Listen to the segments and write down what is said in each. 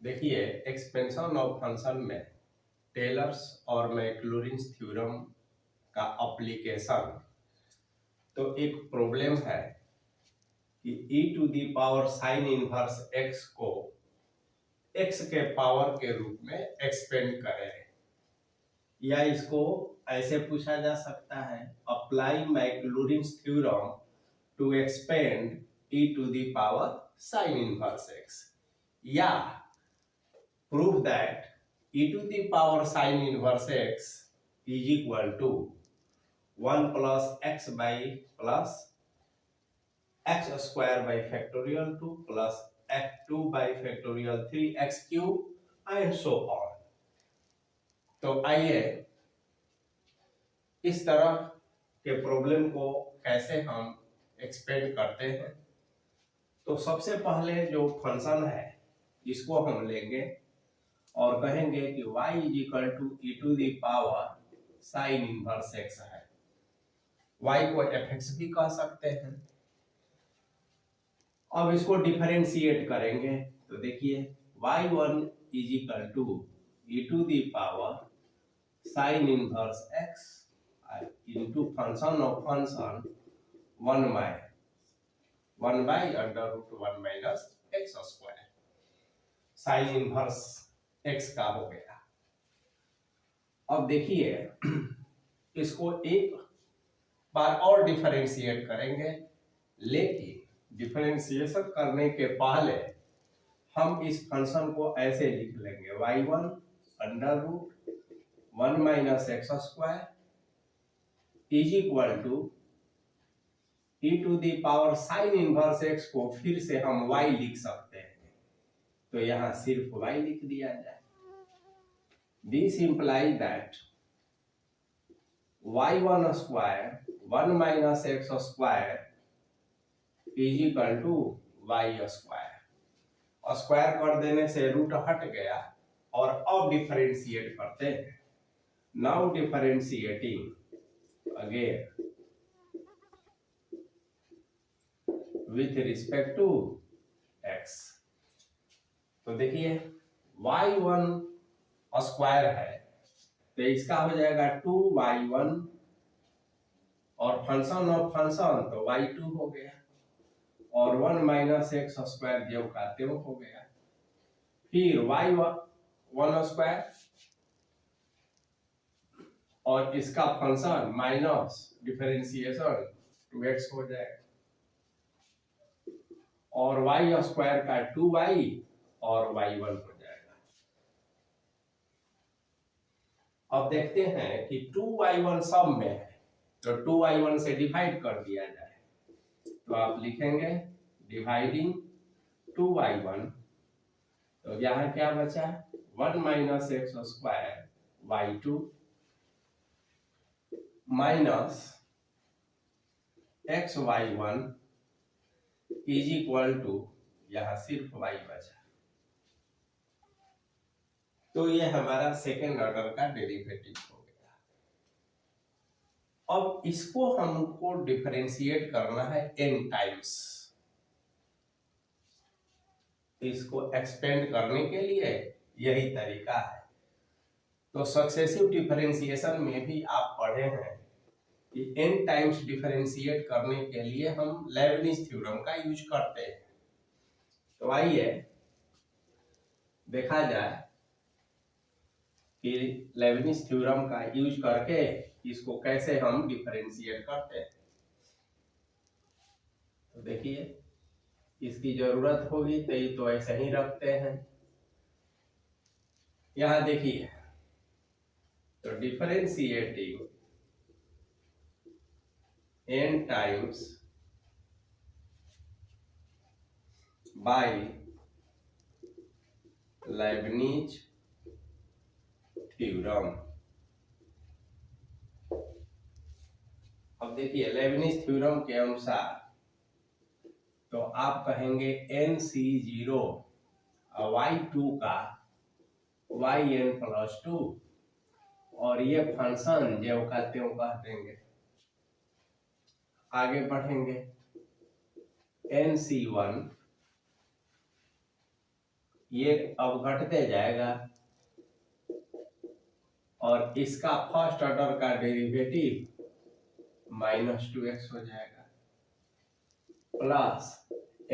देखिए, expansion of function में tailors और मैक्लॉरिन्स थ्योरम का एप्लीकेशन। तो एक प्रॉब्लम है कि e to the power sine inverse x को x के पावर के रूप में एक्सपेंड करें, या इसको ऐसे पूछा जा सकता है, apply Maclaurin's theorem to expand e to the power sine inverse x, या prove that e to the power sin inverse x is equal to 1 plus x by plus x square by factorial 2 plus x2 by factorial 3 x cube and so on। तो आइए इस तरह के problem को कैसे हम expand करते हैं। तो सबसे पहले जो फंक्शन है इसको हम लेंगे और कहेंगे कि y is equal to e to the power sine inverse x है। y को fx भी कह सकते हैं। अब इसको डिफरेंशिएट करेंगे तो देखिए y1 is equal to e to the power sine inverse x into function of function 1 by under root 1 minus x square sine inverse x का हो गया। अब देखिए इसको एक बार और डिफरेंशिएट करेंगे, लेकिन डिफरेंशिएशन करने के पहले हम इस फंक्शन को ऐसे लिख लेंगे y1 under root 1 minus x square is equal to e to the power sine inverse x को फिर से हम y लिख सकते हैं, तो यहां सिर्फ y लिख दिया जाए। This implies that y1 square 1 minus x square is equal to y square। Square कर देने से रूट हट गया और अब डिफरेंशिएट करते हैं। Now differentiating again with respect to x। तो देखिए y1 स्क्वायर है तो इसका हो जाएगा 2y1 और फंक्शन ऑफ फंक्शन तो y2 हो गया और 1 माइनस एक्स स्क्वायर जो का त्यों हो गया। फिर y1 स्क्वायर और इसका फंक्शन माइनस डिफरेंशिएशन 2x हो जाएगा और y स्क्वायर का 2y और y1 हो जाएगा। अब देखते हैं कि 2y1 सब में है तो 2y1 से डिवाइड कर दिया जाए, तो आप लिखेंगे डिवाइडिंग 2y1, तो यहाँ क्या बचा 1 minus x square y2 minus x y1 is equal to यहाँ सिर्फ y बचा। तो ये हमारा सेकेंड ऑर्डर का डेरिवेटिव हो गया। अब इसको हमको डिफरेंशिएट करना है n टाइम्स। इसको एक्सपेंड करने के लिए यही तरीका है। तो सक्सेसिव डिफरेंशिएशन में भी आप पढ़े हैं कि n टाइम्स डिफरेंशिएट करने के लिए हम लेबनिज थ्योरम का यूज करते हैं। तो आइए देखा जाए कि लेबनिज थ्योरम का यूज करके इसको कैसे हम डिफरेंशिएट करते हैं। तो देखिए इसकी जरूरत होगी तो ये तो ऐसे ही रखते हैं। यहां देखिए तो differentiating n times bye Lebanese theorem. अब देखिए लेबनिज थ्योरम के अनुसार तो आप कहेंगे NC0 y2 का yn प्लस 2 और ये फंक्शन जो का त्यों कह देंगे। आगे बढ़ेंगे NC1 ये अब घटते जाएगा और इसका फर्स्ट ऑर्डर का डेरिवेटिव -2x हो जाएगा प्लस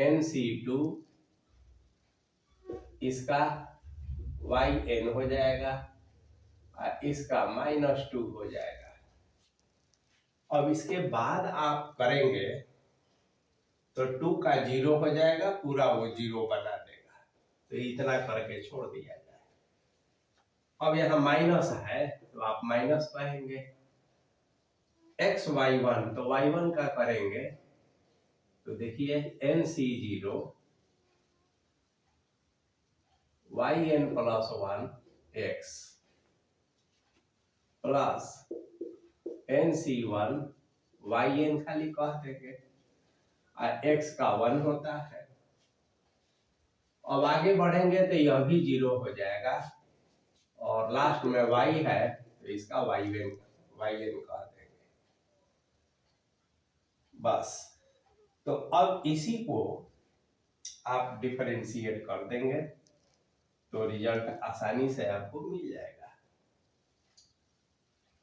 NC2 इसका yn हो जाएगा और इसका -2 हो जाएगा। अब इसके बाद आप करेंगे तो 2 का 0 हो जाएगा, पूरा वो 0 बना देगा, तो इतना करके छोड़ दिया जाए। अब यहाँ माइनस है तो आप माइनस कहेंगे, xy1 तो y1 का करेंगे तो देखिए NC0 yn plus 1x plus NC1 yn खाली कह देंगे और x का 1 होता है। अब आगे बढ़ेंगे तो यह भी 0 हो जाएगा और लास्ट में y है तो इसका yn कह देंगे बस। तो अब इसी को आप डिफरेंशिएट कर देंगे तो रिजल्ट आसानी से आपको मिल जाएगा।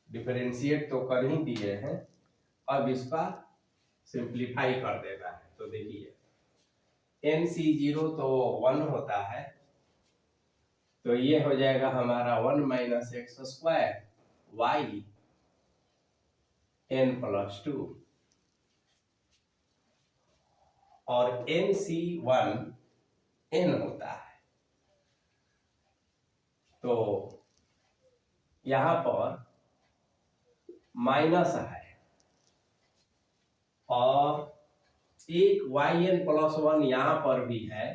डिफरेंशिएट तो कर ही दिए हैं, अब इसका सिंप्लीफाई कर देना है। तो देखिए NC0 तो 1 होता है तो ये हो जाएगा हमारा 1 - x² y n + 2 और NC1 n होता है तो यहां पर माइनस है और एक yn + 1 यहां पर भी है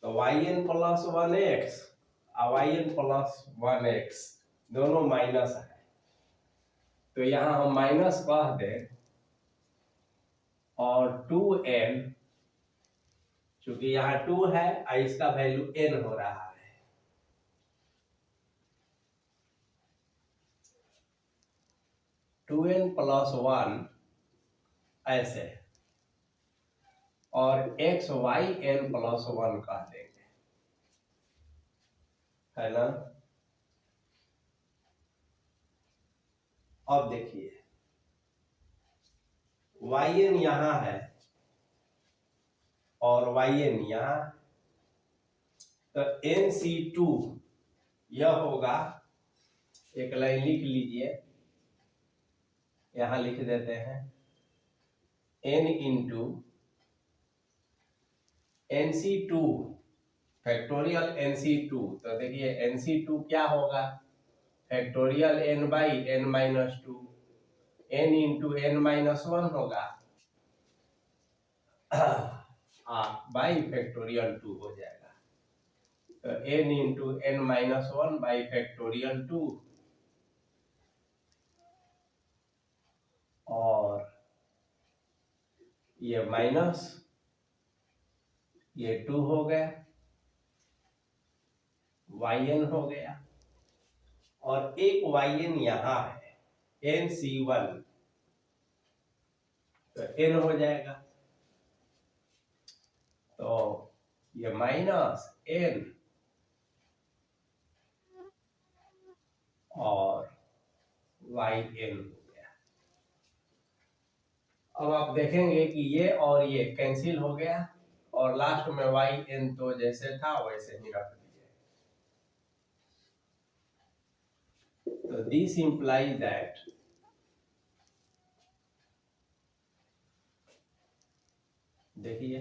तो yn + 1x और yn + 1x दोनों माइनस है तो यहां हम माइनस कह दें और 2n चूंकि यहाँ 2 है और इसका वैल्यू n हो रहा है, टू n + 1 ऐसे और xyn + 1 कह देंगे, है ना। अब देखिए yn यहां है और yn यहां, तो NC2 यह होगा, एक लाइन लिख लीजिए, यहां लिख देते हैं n × NC2 फैक्टोरियल NC2। तो देखिए NC2 क्या होगा, फैक्टोरियल n/n - 2 n × n - 1 होगा बाई फैक्टोरियल 2 हो जाएगा तो n × n - 1 बाई फैक्टोरियल 2 और ये माइनस ये 2 हो गया, yn हो गया और एक yn यहां है NC1 तो n हो जाएगा तो ये -n और yn हो गया। अब आप देखेंगे कि ये और ये कैंसिल हो गया और लास्ट में yn तो जैसे था वैसे ही रख दिए। तो दिस इंप्लाइज दैट देखिए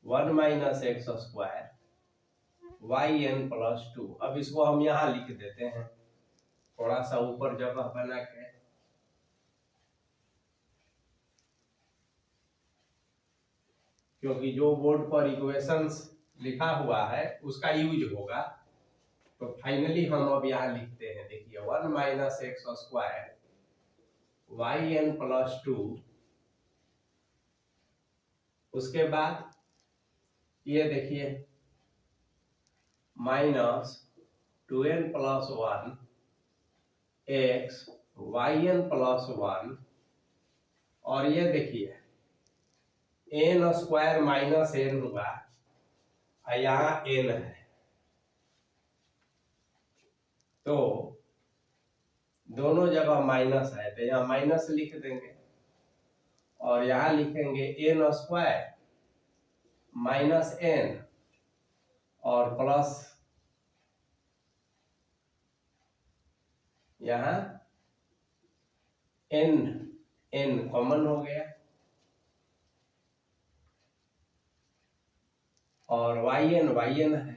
1 - x² yn + 2। अब इसको हम यहां लिख देते हैं थोड़ा सा ऊपर जगह बना के, क्योंकि जो बोर्ड पर इक्वेशंस लिखा हुआ है उसका यूज होगा। तो फाइनली हम अब यहां लिखते हैं, देखिए 1 - x² yn + 2, उसके बाद ये देखिए -2n + 1 x yn + 1 और ये देखिए n² - n हुआ यहाँ n है, तो दोनों जगह माइनस है, तो यहाँ माइनस लिख देंगे और यहाँ लिखेंगे n स्क्वायर माइनस n और प्लस यहाँ n कॉमन हो गया और yn है,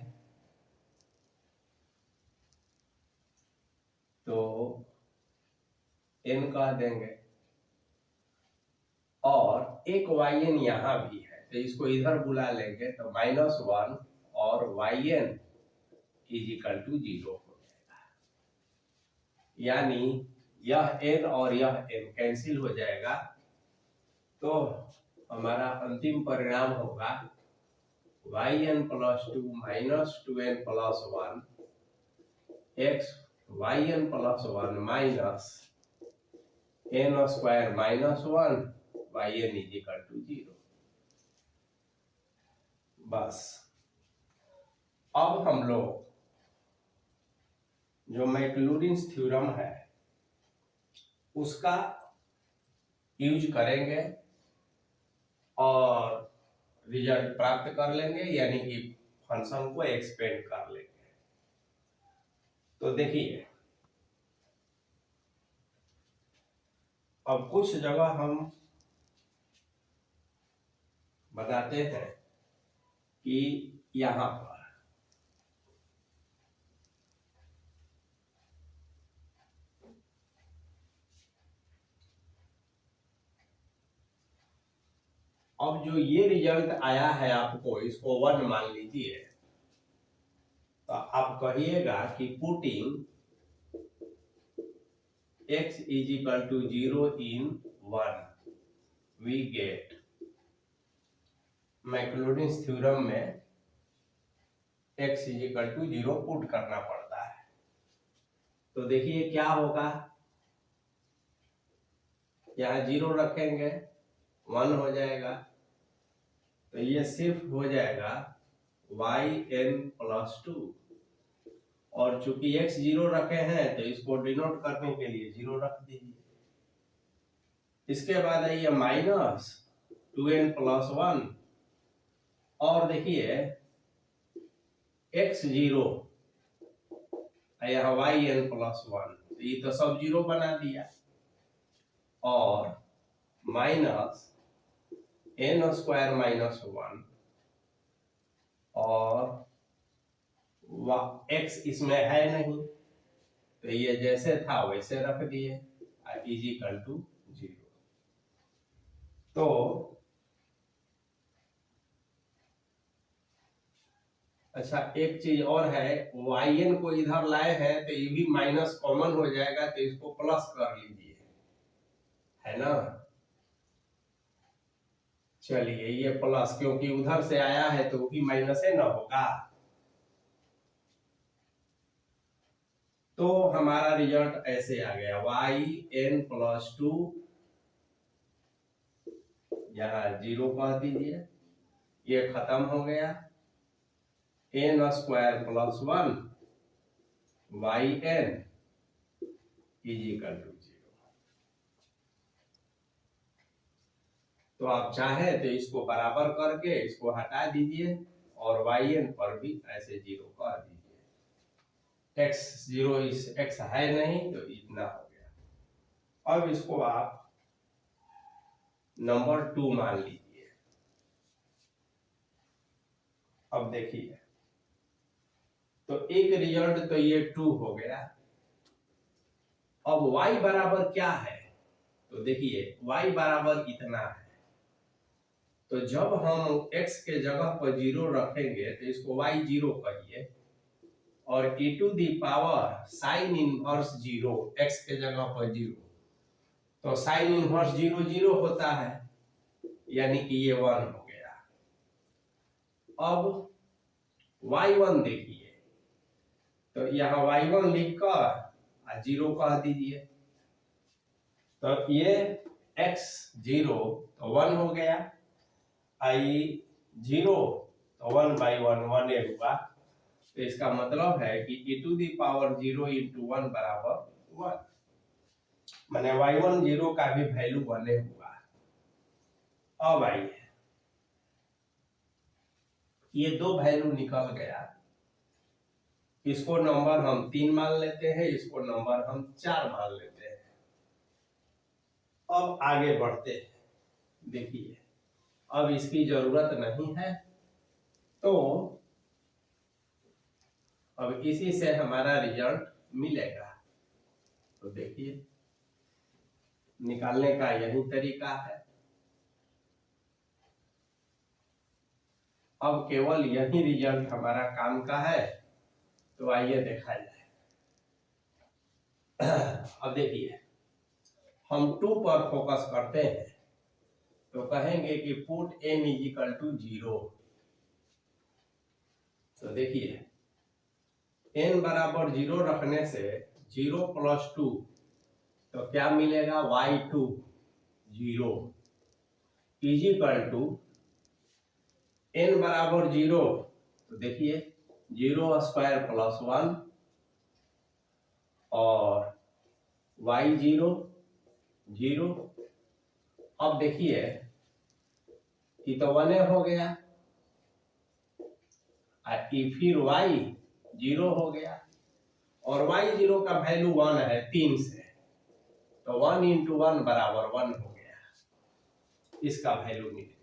तो n कह देंगे और एक yn यहाँ भी है, तो इसको इधर बुला लेंगे तो -1 और yn = 0 हो जाएगा। यानी यह n और यह n कैंसिल हो जाएगा, तो हमारा अंतिम परिणाम होगा yn + 2 - 2n + 1 x yn + 1 minus n square -1 yn = 0। बस अब हम लोग जो मैक्लॉरिन्स थ्योरम है उसका यूज करेंगे और रिजल्ट प्राप्त कर लेंगे, यानी कि फंक्शन को एक्सपेंड कर लेंगे। तो देखिए, अब कुछ जगह हम बताते हैं कि यहाँ पर अब जो ये रिजल्ट आया है आपको, इसको 1 मान लीजिए, तो आप कहिएगा कि putting x = 0 in 1 we get, Maclaurin's theorem में x = 0 पुट करना पड़ता है। तो देखिए क्या होगा, यहाँ 0 रखेंगे 1 हो जाएगा, तो ये सिर्फ हो जाएगा yn + 2, और चूंकि x 0 रखे हैं तो इसको डिनोट करने के लिए 0 रख दीजिए। इसके बाद आइए -2n + 1, और देखिए x 0 यहाँ yn + 1, तो ये तो सब 0 बना दिया, और -n स्क्वायर -1 और x इसमें है नहीं, तो ये जैसे था वैसे रख दिए = 0। तो अच्छा, एक चीज और है, yn को इधर लाए हैं तो ये भी माइनस कॉमन हो जाएगा, तो इसको प्लस कर लीजिए, है ना। चलिए ये प्लस, क्योंकि उधर से आया है तो वो भी माइनस है ना होगा, तो हमारा रिजल्ट ऐसे आ गया yn + 2, यहाँ 0 कह दीजिए, ये खत्म हो गया, n स्क्वायर + 1 yn = 0। तो आप चाहें तो इसको बराबर करके इसको हटा दीजिए और yn पर भी ऐसे 0 कर दीजिए। x 0 इस x है नहीं, तो इतना हो गया। अब इसको आप नंबर 2 मान लीजिए। अब देखिए, तो एक रिजल्ट तो ये 2 हो गया। अब y बराबर क्या है, तो देखिए y बराबर इतना है, तो जब हम x के जगह पर 0 रखेंगे तो इसको y0 कहिए, और e⁻ sin इनवर्स 0 x के जगह पर 0, तो sin इनवर्स 0 0 होता है, यानी कि ये 1 हो गया। अब y1 देखिए, तो यहाँ y1 लिखकर 0 कह दीजिए, तो ये x 0 तो 1 हो गया, i 0 तो 1/1 1a हुआ। तो इसका मतलब है कि e⁻0 इंटू 1 बराबर 1, माने y1 0 का भी वैल्यू 1 हुआ। अब आइए, ये दो वैल्यू निकल गया, इसको नंबर हम 3 मान लेते हैं, इसको नंबर हम 4 मान लेते हैं। अब आगे बढ़ते हैं। देखिए, अब इसकी जरूरत नहीं है, तो अब इसी से हमारा रिजल्ट मिलेगा। तो देखिए, निकालने का यही तरीका है। अब केवल यही रिजल्ट हमारा काम का है, तो आइए देखा जाए। अब देखिए, हम 2 पर फोकस करते हैं, तो कहेंगे कि पुट n = 0। तो देखिए, n बराबर 0 रखने से 0 + 2, तो क्या मिलेगा, y2 0 = n बराबर 0, तो देखिए 0² + 1 और y0 0। अब देखिए कि तो 1 हो गया, फिर y 0 हो गया, और y0 का वैल्यू 1 है 3 से, तो 1 × 1 बराबर 1 हो गया, इसका वैल्यू मिल गया।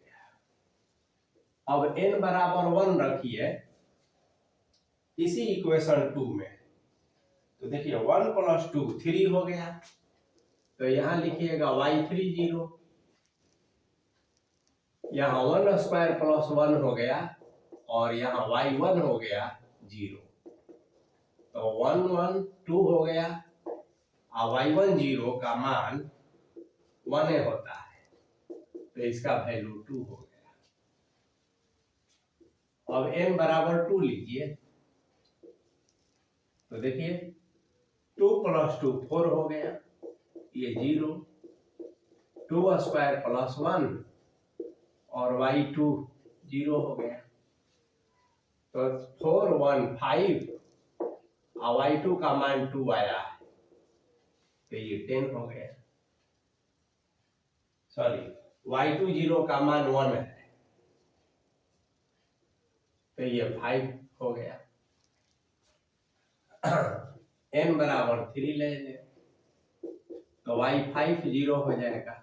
अब n बराबर 1 रखिए इसी इक्वेशन 2 में, तो देखिए 1 + 2 3 हो गया, तो यहां लिखिएगा y3 0, यहाँ 1² + 1 हो गया, और यहाँ y1 हो गया 0, तो 1 1 2 हो गया, और y1 0 का मान 1 होता है, तो इसका वैल्यू 2 हो गया। अब n बराबर 2 लीजिए, तो देखिए 2 + 2 4 हो गया, ये 0, 2² + 1 और y2 0 हो गया, तो 4 1 5, और y2 का मान 2 आया है, तो ये 10 हो गया। सॉरी, y2 0 का मान 1 है, तो ये 5 हो गया। n बराबर 3 ले लें, तो y5 0 हो जाएगा,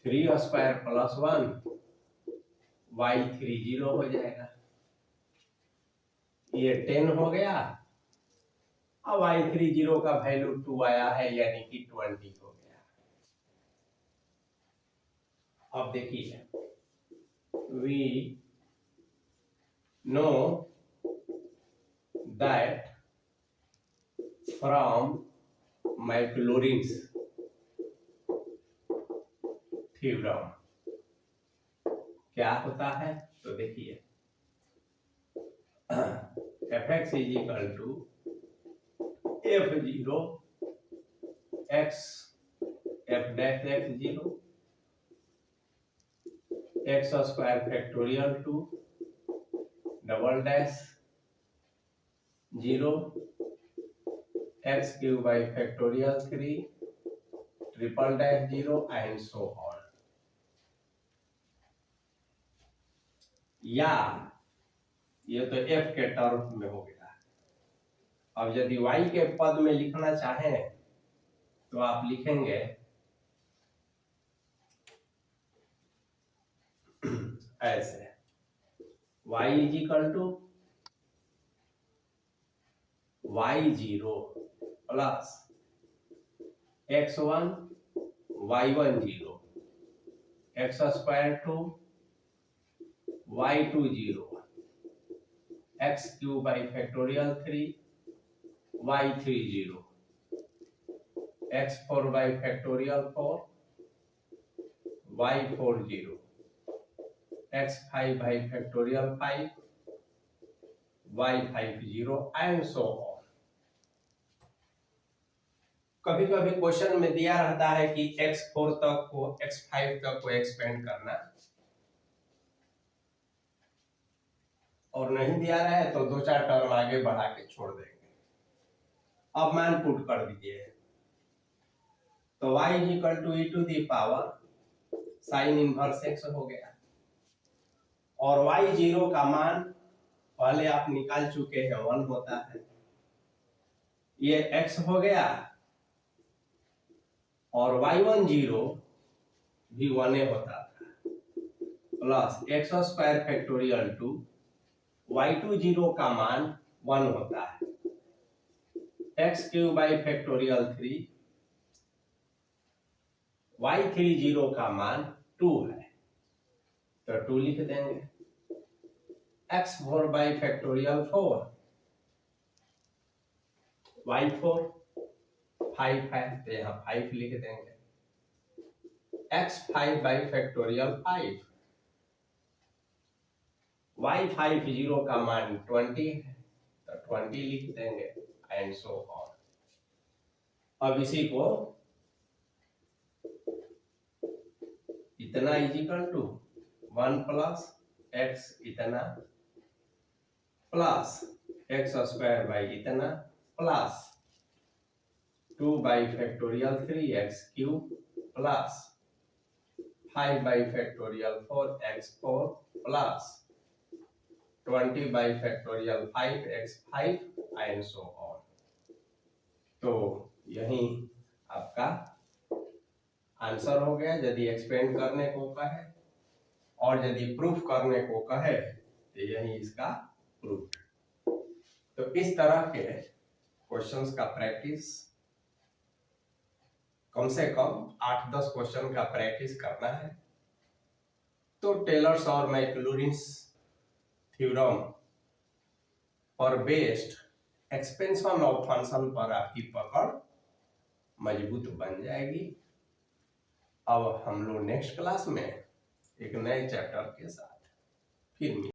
3² + 1 y3 0 हो जाएगा, ये 10 हो गया। अब y3 0 का वैल्यू 2 आया है, यानी कि 20 हो गया। अब देखिए, we know that from Maclaurin's theorem क्या होता है, तो देखिए fx = f0 x f'(x0) x² factorial 2 $0 x³ factorial 3 $0 and so on. या ये तो f के टर्म में हो गया। अब यदि y के पद में लिखना चाहें, तो आप लिखेंगे ऐसे, y = y0 plus x1 y1 0 x² 2 y2 0 x³ factorial 3 y3 0 x4 factorial 4 y4 0 x5 factorial 5 y5 0 and so on. कभी कभी क्वेश्चन में दिया रहता है कि x4 तक को x5 तक को एक्सपेंड करना, और नहीं दिया रहे तो 2-4 टर्म आगे बढ़ा के छोड़ देंगे। अब मान पुट कर दीजिए, तो y is equal to e to the power sine inverse x हो गया, और y0 का मान पहले आप निकाल चुके हैं 1 होता है, ये x हो गया, और y10 भी 1 होता था, plus x square factorial 2 y20 का मान 1 होता है, x cube by factorial 3 y30 का मान 2 है, तो 2 लिख देंगे, x4 बाई फैक्टोरियल 4 y4 5 है, तो यहाँ 5 लिख देंगे, x5 बाई फैक्टोरियल 5 y50 का मान 20 है, तो 20 लिख देंगे, एंड सो ऑन। अब इसी को इतना is equal to 1 plus x इतना प्लस एक्स स्क्वायर बाई इतना plus 2 by factorial 3x cube plus 5 by factorial 4x4 plus 20 by factorial 5x5 and so on. तो यही आपका आंसर हो गया। यदि एक्सपेंड करने को कहे और यदि प्रूफ करने को कहे तो यही इसका प्रूफ। तो इस तरह के क्वेश्चंस का प्रैक्टिस कम से कम 8-10 क्वेश्चन का प्रैक्टिस करना है, तो टेलर्स और मैक्लॉरिन्स थ्योरम पर बेस्ड एक्सपेंशन ऑफ फंक्शन पर आपकी पकड़ मजबूत बन जाएगी। अब हम लोग नेक्स्ट क्लास में एक नए चैप्टर के साथ फिर मिलेंगे।